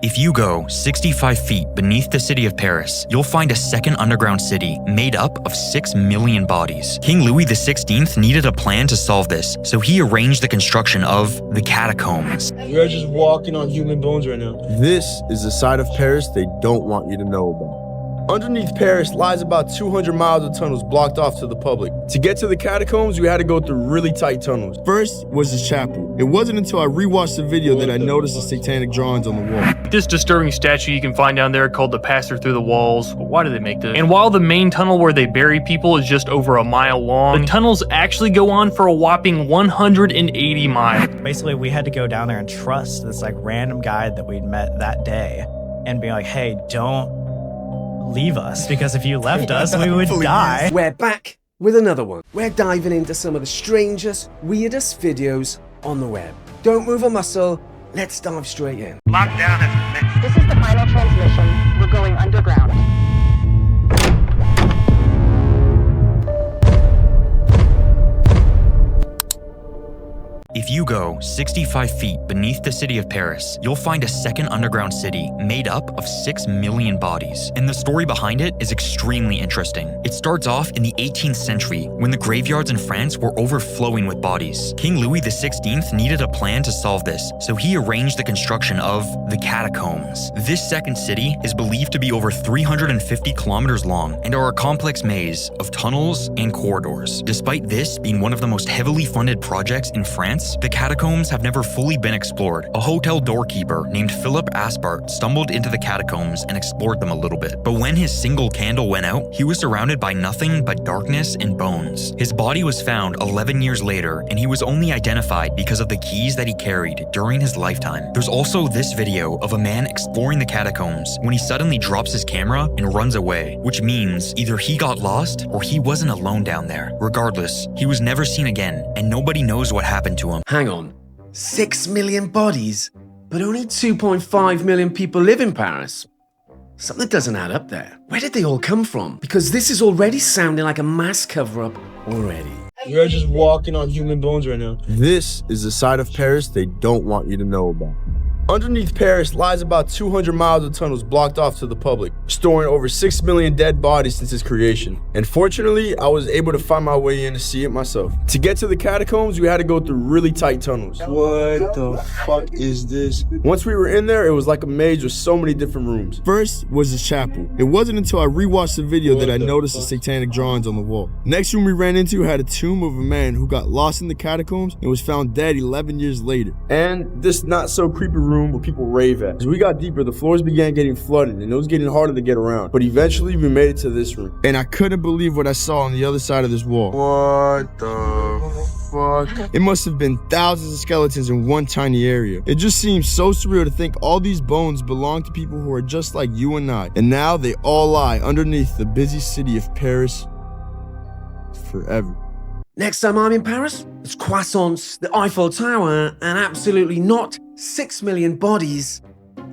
If you go 65 feet beneath the city of Paris, you'll find a second underground city made up of 6 million bodies. King Louis XVI needed a plan to solve this, so he arranged the construction of the Catacombs. We're just walking on human bones right now. This is the side of Paris they don't want you to know about. Underneath Paris lies about 200 miles of tunnels blocked off to the public. To get to the catacombs, we had to go through really tight tunnels. First was the chapel. It wasn't until I rewatched the video that I noticed the satanic drawings on the wall. This disturbing statue you can find down there called the Pastor Through the Walls. Why do they make this? And while the main tunnel where they bury people is just over a mile long, the tunnels actually go on for a whopping 180 miles. Basically, we had to go down there and trust this like random guy that we'd met that day and be like, hey, don't leave us, because if you left us, we would die. We're back with another one. We're diving into some of the strangest, weirdest videos on the web. Don't move a muscle. Let's dive straight in. Lockdown has commenced. This is the final transmission. We're going underground. If you go 65 feet beneath the city of Paris, you'll find a second underground city made up of 6 million bodies. And the story behind it is extremely interesting. It starts off in the 18th century when the graveyards in France were overflowing with bodies. King Louis XVI needed a plan to solve this, so he arranged the construction of the Catacombs. This second city is believed to be over 350 kilometers long and are a complex maze of tunnels and corridors. Despite this being one of the most heavily funded projects in France, the catacombs have never fully been explored. A hotel doorkeeper named Philip Aspart stumbled into the catacombs and explored them a little bit. But when his single candle went out, he was surrounded by nothing but darkness and bones. His body was found 11 years later, and he was only identified because of the keys that he carried during his lifetime. There's also this video of a man exploring the catacombs when he suddenly drops his camera and runs away, which means either he got lost or he wasn't alone down there. Regardless, he was never seen again, and nobody knows what happened to him. Hang on. 6 million bodies, but only 2.5 million people live in Paris. Something doesn't add up there. Where did they all come from? Because this is already sounding like a mass cover-up already. We're just walking on human bones right now. This is the side of Paris they don't want you to know about. Underneath Paris lies about 200 miles of tunnels blocked off to the public, storing over 6 million dead bodies since its creation. And fortunately, I was able to find my way in to see it myself. To get to the catacombs, we had to go through really tight tunnels. What the fuck is this? Once we were in there, it was like a maze with so many different rooms. First was the chapel. It wasn't until I rewatched the video that I noticed the satanic drawings on the wall. Next room we ran into had a tomb of a man who got lost in the catacombs and was found dead 11 years later. And this not so creepy room where people rave at. As we got deeper, the floors began getting flooded and it was getting harder to get around. But eventually we made it to this room. And I couldn't believe what I saw on the other side of this wall. What the fuck? It must have been thousands of skeletons in one tiny area. It just seems so surreal to think all these bones belong to people who are just like you and I. And now they all lie underneath the busy city of Paris forever. Next time I'm in Paris, it's croissants, the Eiffel Tower, and absolutely not 6 million bodies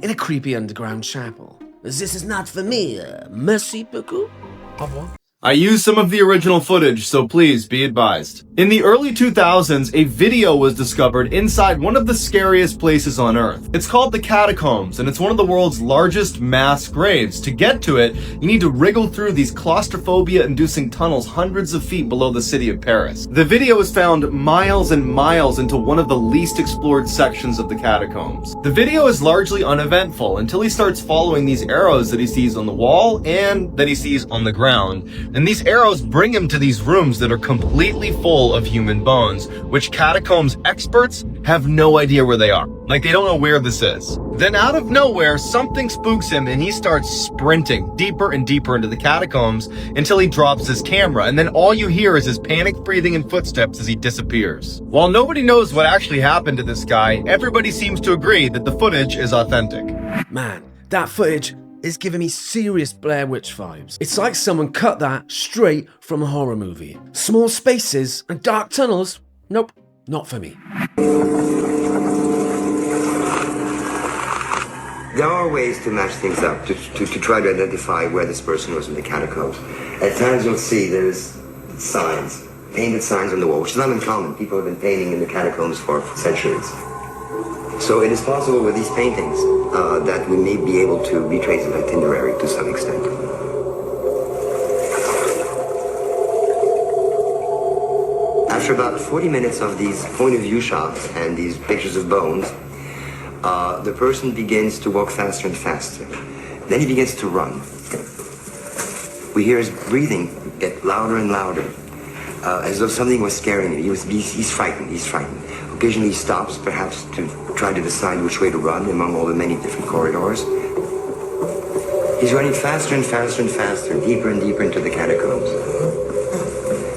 in a creepy underground chapel. This is not for me. Merci beaucoup. Au revoir. I used some of the original footage, so please be advised. In the early 2000s, a video was discovered inside one of the scariest places on Earth. It's called the Catacombs, and it's one of the world's largest mass graves. To get to it, you need to wriggle through these claustrophobia-inducing tunnels hundreds of feet below the city of Paris. The video was found miles and miles into one of the least explored sections of the catacombs. The video is largely uneventful until he starts following these arrows that he sees on the wall and that he sees on the ground. And these arrows bring him to these rooms that are completely full of human bones, which catacombs experts have no idea where they are. Like, they don't know where this is. Then out of nowhere, something spooks him and he starts sprinting deeper and deeper into the catacombs until he drops his camera. And then all you hear is his panic breathing and footsteps as he disappears. While nobody knows what actually happened to this guy, everybody seems to agree that the footage is authentic. Man, that footage is giving me serious Blair Witch vibes. It's like someone cut that straight from a horror movie. Small spaces and dark tunnels? Nope, not for me. There are ways to match things up, to try to identify where this person was in the catacombs. At times you'll see there's signs, painted signs on the wall, which is not uncommon. People have been painting in the catacombs for centuries. So it is possible with these paintings that we may be able to retrace an itinerary to some extent. After about 40 minutes of these point of view shots and these pictures of bones, the person begins to walk faster and faster. Then he begins to run. We hear his breathing get louder and louder, as though something was scaring him. He's frightened, he's frightened. Occasionally he stops, perhaps to try to decide which way to run among all the many different corridors. He's running faster and faster and faster, deeper and deeper into the catacombs.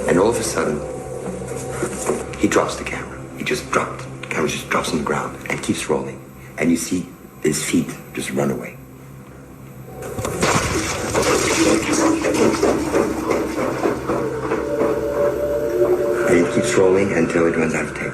And all of a sudden, he drops the camera. He just dropped. The camera just drops on the ground and keeps rolling. And you see his feet just run away. And it keeps rolling until it runs out of tape.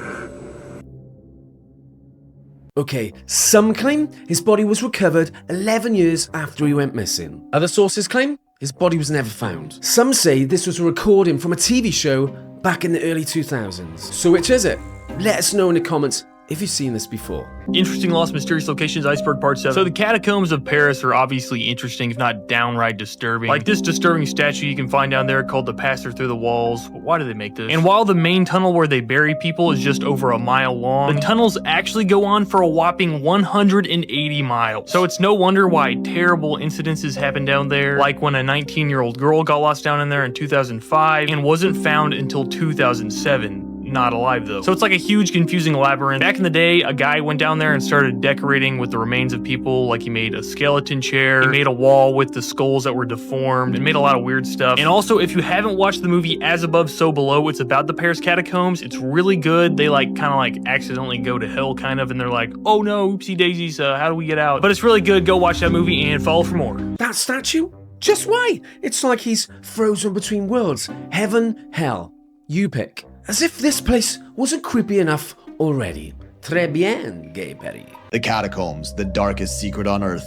Okay, some claim his body was recovered 11 years after he went missing. Other sources claim his body was never found. Some say this was a recording from a TV show back in the early 2000s. So which is it? Let us know in the comments if you've seen this before. Interesting lost mysterious locations, iceberg part 7. So the catacombs of Paris are obviously interesting, if not downright disturbing. Like this disturbing statue you can find down there called the Passer Through the Walls. Why do they make this? And while the main tunnel where they bury people is just over a mile long, the tunnels actually go on for a whopping 180 miles. So it's no wonder why terrible incidences happen down there, like when a 19-year-old girl got lost down in there in 2005 and wasn't found until 2007. Not alive though. So it's like a huge confusing labyrinth. Back in the day, a guy went down there and started decorating with the remains of people. Like he made a skeleton chair, he made a wall with the skulls that were deformed, and made a lot of weird stuff. And also, if you haven't watched the movie As Above, So Below, it's about the Paris Catacombs. It's really good. They like kind of like accidentally go to hell kind of, and they're like, oh no, oopsie daisies, how do we get out? But it's really good. Go watch that movie and follow for more. That statue? Just why? It's like he's frozen between worlds. Heaven, hell. You pick. As if this place wasn't creepy enough already. Très bien, Gay Perry. The Catacombs, the darkest secret on Earth.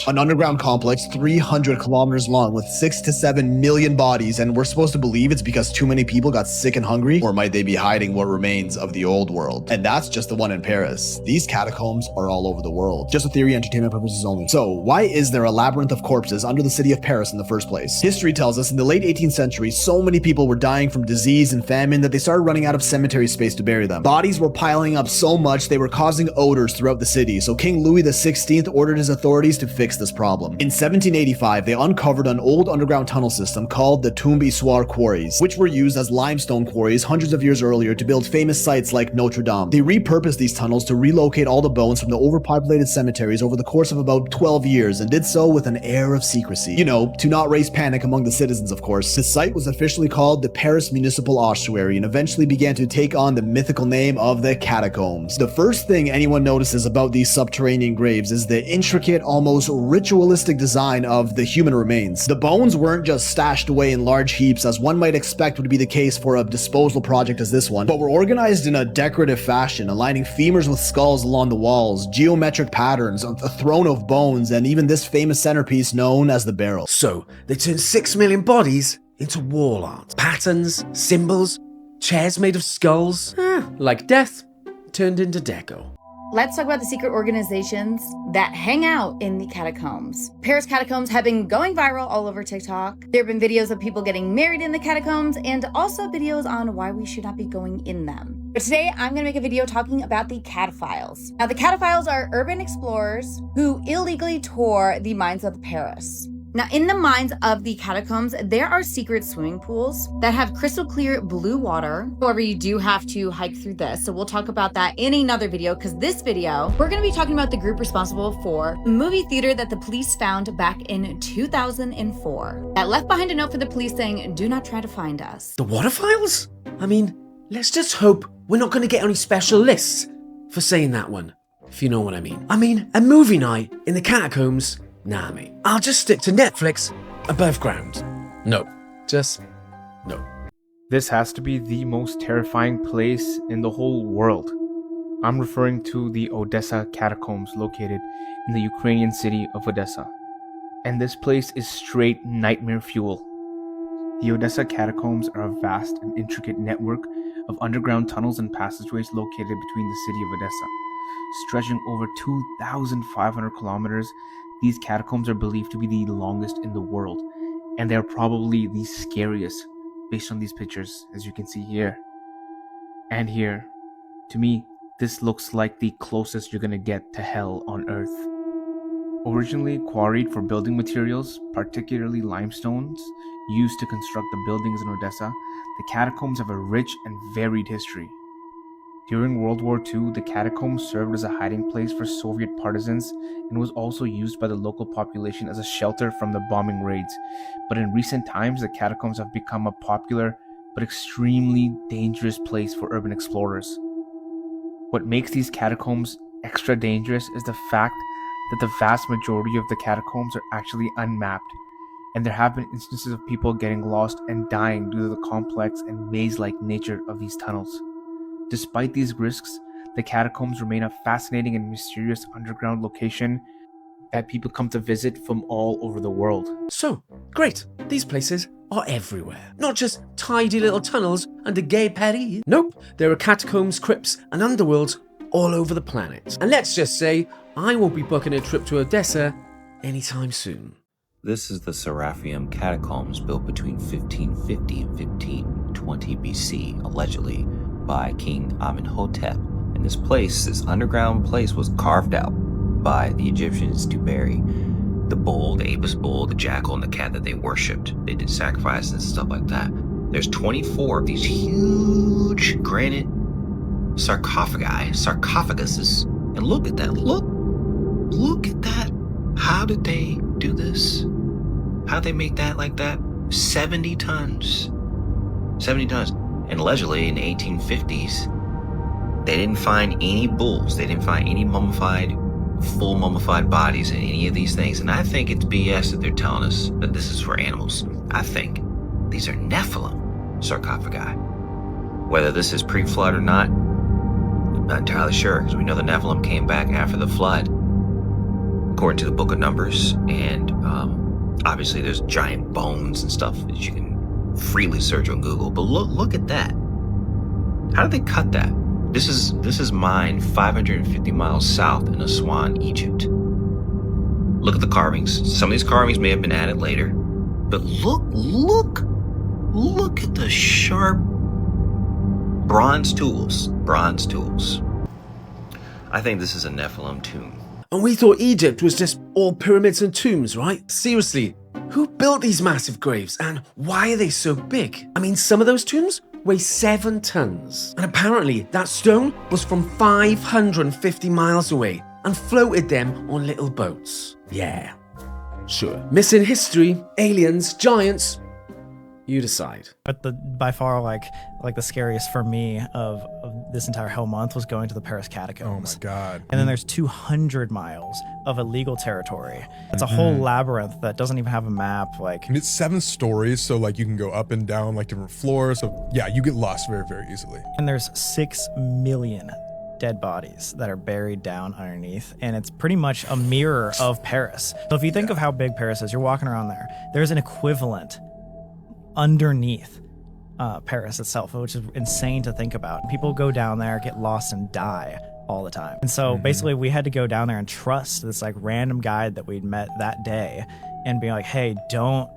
An underground complex 300 kilometers long with 6 to 7 million bodies, and we're supposed to believe it's because too many people got sick and hungry? Or might they be hiding what remains of the old world? And that's just the one in Paris. These catacombs are all over the world. Just a theory, entertainment purposes only. So, why is there a labyrinth of corpses under the city of Paris in the first place? History tells us in the late 18th century, so many people were dying from disease and famine that they started running out of cemetery space to bury them. Bodies were piling up so much they were causing odors throughout the city, so King Louis XVI ordered his authorities to fix this problem. In 1785, they uncovered an old underground tunnel system called the Tombe Issoire quarries, which were used as limestone quarries hundreds of years earlier to build famous sites like Notre Dame. They repurposed these tunnels to relocate all the bones from the overpopulated cemeteries over the course of about 12 years, and did so with an air of secrecy. You know, to not raise panic among the citizens, of course. The site was officially called the Paris Municipal Ossuary and eventually began to take on the mythical name of the Catacombs. The first thing anyone notices about these subterranean graves is the intricate, almost ritualistic design of the human remains. The bones weren't just stashed away in large heaps as one might expect would be the case for a disposal project as this one, but were organized in a decorative fashion, aligning femurs with skulls along the walls, geometric patterns, a throne of bones, and even this famous centerpiece known as the barrel. So, they turned 6 million bodies into wall art. Patterns, symbols, chairs made of skulls. Like death turned into deco. Let's talk about the secret organizations that hang out in the catacombs. Paris catacombs have been going viral all over TikTok. There have been videos of people getting married in the catacombs and also videos on why we should not be going in them. But today I'm gonna make a video talking about the cataphiles. Now the cataphiles are urban explorers who illegally tour the mines of Paris. Now, in the mines of the catacombs, there are secret swimming pools that have crystal clear blue water. However, you do have to hike through this. So we'll talk about that in another video, because this video, we're gonna be talking about the group responsible for the movie theater that the police found back in 2004 that left behind a note for the police saying, do not try to find us. The waterfiles? I mean, let's just hope we're not gonna get any special lists for saying that one, if you know what I mean. I mean, a movie night in the catacombs? Nah, mate. I'll just stick to Netflix above ground. No. Just no. This has to be the most terrifying place in the whole world. I'm referring to the Odessa catacombs located in the Ukrainian city of Odessa. And this place is straight nightmare fuel. The Odessa catacombs are a vast and intricate network of underground tunnels and passageways located between the city of Odessa stretching over 2,500 kilometers. These catacombs are believed to be the longest in the world, and they are probably the scariest based on these pictures, as you can see here and here. To me, this looks like the closest you're gonna get to hell on Earth. Originally quarried for building materials, particularly limestones used to construct the buildings in Odessa, the catacombs have a rich and varied history. During World War II, the catacombs served as a hiding place for Soviet partisans and was also used by the local population as a shelter from the bombing raids. But in recent times, the catacombs have become a popular but extremely dangerous place for urban explorers. What makes these catacombs extra dangerous is the fact that the vast majority of the catacombs are actually unmapped, and there have been instances of people getting lost and dying due to the complex and maze-like nature of these tunnels. Despite these risks, the catacombs remain a fascinating and mysterious underground location that people come to visit from all over the world. So, great. These places are everywhere. Not just tidy little tunnels under gay Paris. Nope, there are catacombs, crypts, and underworlds all over the planet. And let's just say, I won't be booking a trip to Odessa anytime soon. This is the Seraphim Catacombs, built between 1550 and 1520 BC, allegedly by King Amenhotep. And this underground place was carved out by the Egyptians to bury the bull, the Apis bull, the jackal, and the cat that they worshipped. They did sacrifices and stuff like that. There's 24 of these huge granite sarcophaguses. And look at that. Look at that. How did they do this? How'd they make that like that? 70 tons. 70 tons. And allegedly in the 1850s, they didn't find any bulls. They didn't find any full mummified bodies in any of these things. And I think it's BS that they're telling us that this is for animals. I think these are Nephilim sarcophagi. Whether this is pre-flood or not, I'm not entirely sure, because we know the Nephilim came back after the flood, according to the Book of Numbers. And obviously there's giant bones and stuff that you can freely search on Google. But look at that. How did they cut that? This is mined 550 miles south in Aswan, Egypt. Look at the carvings. Some of these carvings may have been added later, but look at the sharp bronze tools. I think this is a Nephilim tomb. And we thought Egypt was just all pyramids and tombs, right? Seriously, who built these massive graves and why are they so big? I mean, some of those tombs weigh 7 tons. And apparently that stone was from 550 miles away and floated them on little boats. Yeah, sure. Missing history, aliens, giants, you decide. But by far, like the scariest for me of this entire hell month was going to the Paris Catacombs. Oh my God. And then there's 200 miles of illegal territory. It's a whole labyrinth that doesn't even have a map. And it's 7 stories, so you can go up and down different floors. So yeah, you get lost very, very easily. And there's 6 million dead bodies that are buried down underneath, and it's pretty much a mirror of Paris. So if you think of how big Paris is, you're walking around there, there's an equivalent underneath Paris itself, which is insane to think about. People go down there, get lost, and die all the time. And so basically we had to go down there and trust this random guide that we'd met that day and be like, hey, don't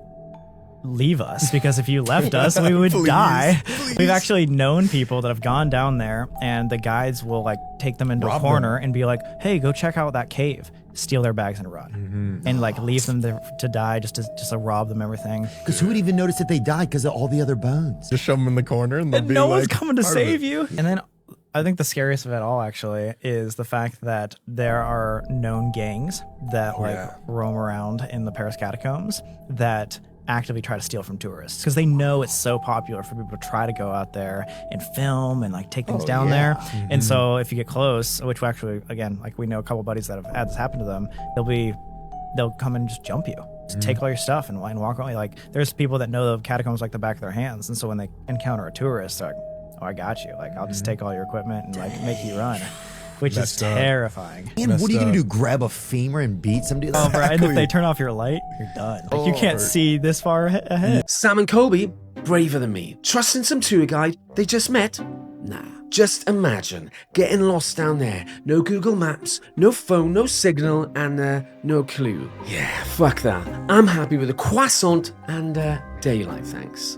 leave us, because if you left us, we would die. We've actually known people that have gone down there, and the guides will take them into a corner and be like, hey, go check out that cave, steal their bags and run, and leave them there to die, just to rob them everything. Because who would even notice that they died because of all the other bones? Just shove them in the corner and they'll be no one's coming to save you. And then I think the scariest of it all actually is the fact that there are known gangs that roam around in the Paris Catacombs that actively try to steal from tourists, because they know it's so popular for people to try to go out there and film and take things down there. And so if you get close, which actually, again, we know a couple buddies that have had this happen to them, they'll come and just jump you, just take all your stuff and walk away. There's people that know the catacombs like the back of their hands, and so when they encounter a tourist, they're like, oh, I got you, I'll just take all your equipment and make you run. Which is terrifying. And what are you going to do? Grab a femur and beat somebody? Oh, right. And if they turn off your light, you're done. You can't see this far ahead. Sam and Colby, braver than me. Trusting some tour guide they just met? Nah. Just imagine getting lost down there. No Google Maps, no phone, no signal, and no clue. Yeah, fuck that. I'm happy with a croissant and daylight, thanks.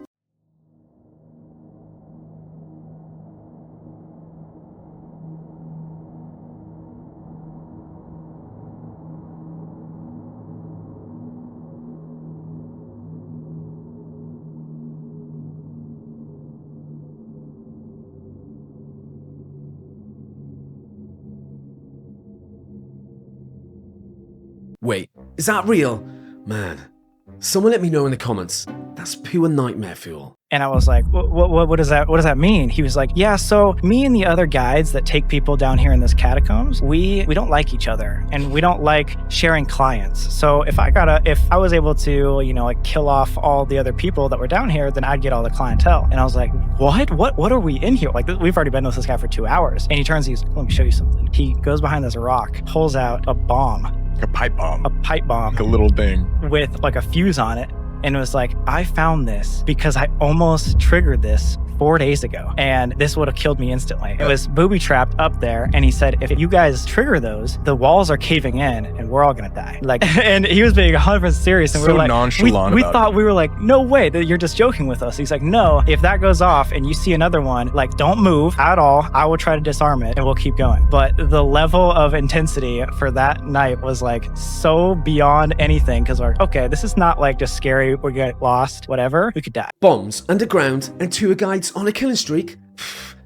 Wait, is that real? Man, someone let me know in the comments. That's pure nightmare fuel. And I was like, what does that mean? He was like, yeah, so me and the other guides that take people down here in this catacombs, we don't like each other and we don't like sharing clients. So if I was able to, like kill off all the other people that were down here, then I'd get all the clientele. And I was like, what are we in here? Like, we've already been with this guy for 2 hours. And he turns, he's like, let me show you something. He goes behind this rock, pulls out a bomb. A pipe bomb. A pipe bomb. Like a little thing. With like a fuse on it. And it was like, I found this because I almost triggered this 4 days ago, and this would have killed me instantly. It was booby trapped up there, and he said, if you guys trigger those, the walls are caving in, and we're all gonna die. Like, and he was being 100% serious, and so we were like, nonchalant. We thought, we were like, no way that you're just joking with us. He's like, no, if that goes off and you see another one, like, don't move at all. I will try to disarm it, and we'll keep going. But the level of intensity for that night was like so beyond anything, because we're okay, this is not like just scary. We get lost, whatever. We could die. Bombs underground and tour guides on a killing streak?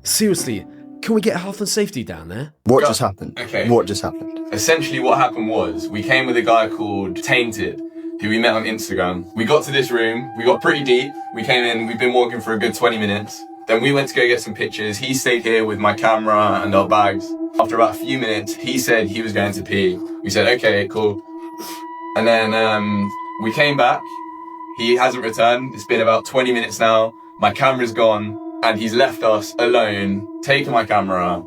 Seriously, can we get health and safety down there? What just happened? Okay. What just happened? Essentially what happened was, we came with a guy called Tainted, who we met on Instagram. We got to this room, we got pretty deep, we came in, we've been walking for a good 20 minutes. Then we went to go get some pictures. He stayed here with my camera and our bags. After about a few minutes, he said he was going to pee. We said, okay, cool. And then we came back. He hasn't returned. It's been about 20 minutes now. My camera's gone, and he's left us alone, taking my camera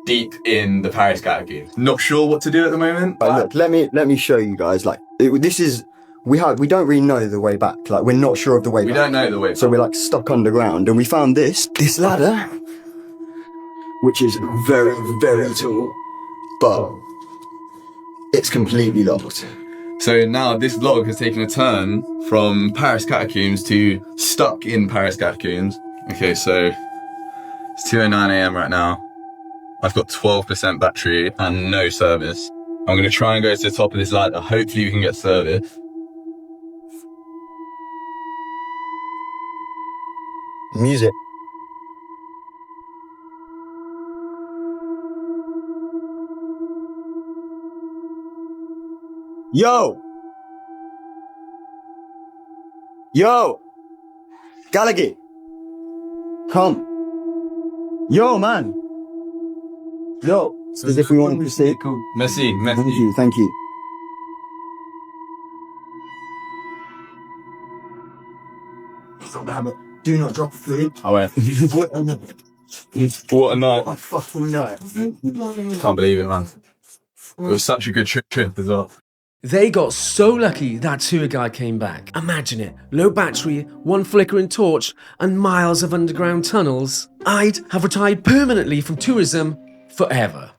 deep in the Paris Catacombs. Not sure what to do at the moment. Look, let me show you guys. Like, we don't really know the way back. Like, we're not sure of the way back. We don't know the way back. So we're like stuck underground, and we found this ladder, which is very, very tall, but it's completely locked. So now this vlog has taken a turn from Paris Catacombs to stuck in Paris Catacombs. Okay, so it's 2:09 AM right now. I've got 12% battery and no service. I'm gonna try and go to the top of this ladder. Hopefully we can get service. Music. Yo! Gallagher! Come! Yo, man! Yo! As if we wanted to see it. Merci. Thank you. Do not drop food. I went. What a night. What a fucking night. Can't believe it, man. It was such a good trip as well. They got so lucky that tour guide came back. Imagine it, low battery, one flickering torch, and miles of underground tunnels. I'd have retired permanently from tourism forever.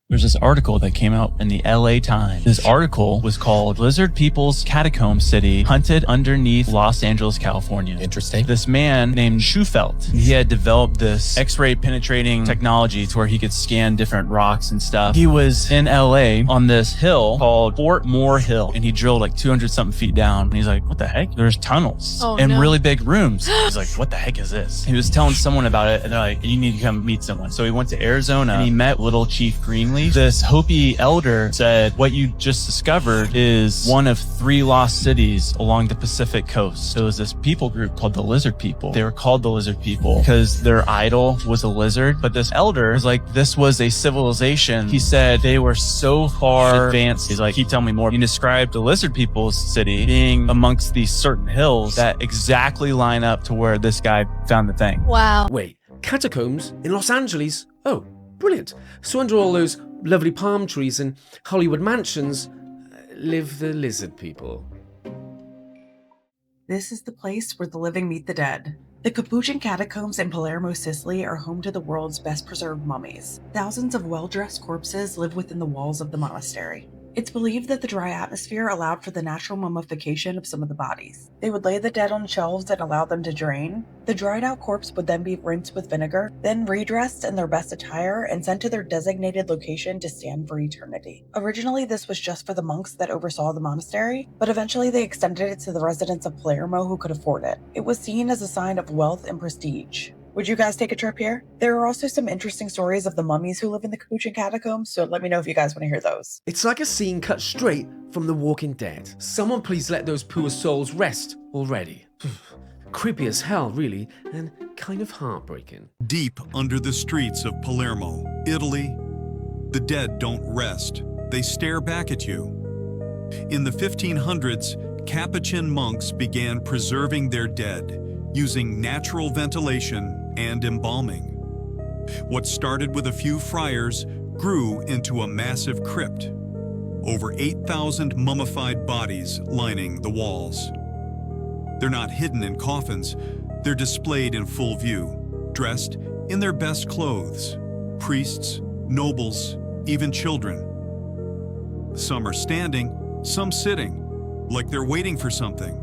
There's this article that came out in the LA Times. This article was called Lizard People's Catacomb City Hunted Underneath Los Angeles, California. Interesting. This man named Schufelt, he had developed this X-ray penetrating technology to where he could scan different rocks and stuff. He was in LA on this hill called Fort Moore Hill, and he drilled like 200 something feet down. And he's like, what the heck? There's tunnels and really big rooms. He's like, what the heck is this? He was telling someone about it, and they're like, you need to come meet someone. So he went to Arizona and he met Little Chief Greenleaf. This Hopi elder said, what you just discovered is one of 3 lost cities along the Pacific coast. There was this people group called the Lizard People. They were called the Lizard People because their idol was a lizard. But this elder was like, this was a civilization. He said they were so far advanced. He's like, can you tell me more? He described the Lizard People's city being amongst these certain hills that exactly line up to where this guy found the thing. Wow. Wait, catacombs in Los Angeles? Oh, brilliant. So under all those lovely palm trees and Hollywood mansions live the lizard people. This is the place where the living meet the dead. The Capuchin Catacombs in Palermo, Sicily are home to the world's best preserved mummies. Thousands of well-dressed corpses live within the walls of the monastery. It's believed that the dry atmosphere allowed for the natural mummification of some of the bodies. They would lay the dead on shelves and allow them to drain. The dried out corpse would then be rinsed with vinegar, then redressed in their best attire and sent to their designated location to stand for eternity. Originally, this was just for the monks that oversaw the monastery, but eventually they extended it to the residents of Palermo who could afford it. It was seen as a sign of wealth and prestige. Would you guys take a trip here? There are also some interesting stories of the mummies who live in the Capuchin Catacombs, so let me know if you guys want to hear those. It's like a scene cut straight from The Walking Dead. Someone please let those poor souls rest already. Creepy as hell, really, and kind of heartbreaking. Deep under the streets of Palermo, Italy, the dead don't rest. They stare back at you. In the 1500s, Capuchin monks began preserving their dead, using natural ventilation and embalming. What started with a few friars grew into a massive crypt. Over 8,000 mummified bodies lining the walls. They're not hidden in coffins, they're displayed in full view, dressed in their best clothes. Priests, nobles, even children. Some are standing, some sitting, like they're waiting for something.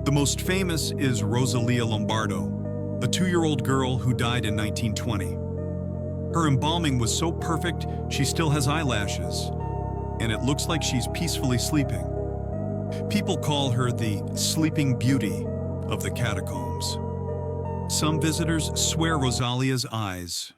The most famous is Rosalia Lombardo, a 2-year-old girl who died in 1920. Her embalming was so perfect, she still has eyelashes, and it looks like she's peacefully sleeping. People call her the Sleeping Beauty of the catacombs. Some visitors swear Rosalia's eyes,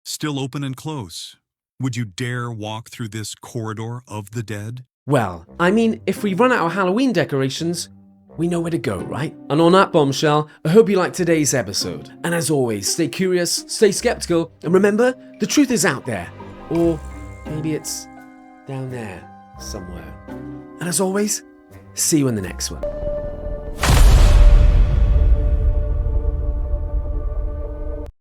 still open and close. Would you dare walk through this corridor of the dead? Well, I mean, if we run out of Halloween decorations, we know where to go, right? And on that bombshell, I hope you liked today's episode. And as always, stay curious, stay skeptical, and remember, the truth is out there. Or maybe it's down there somewhere. And as always, see you in the next one.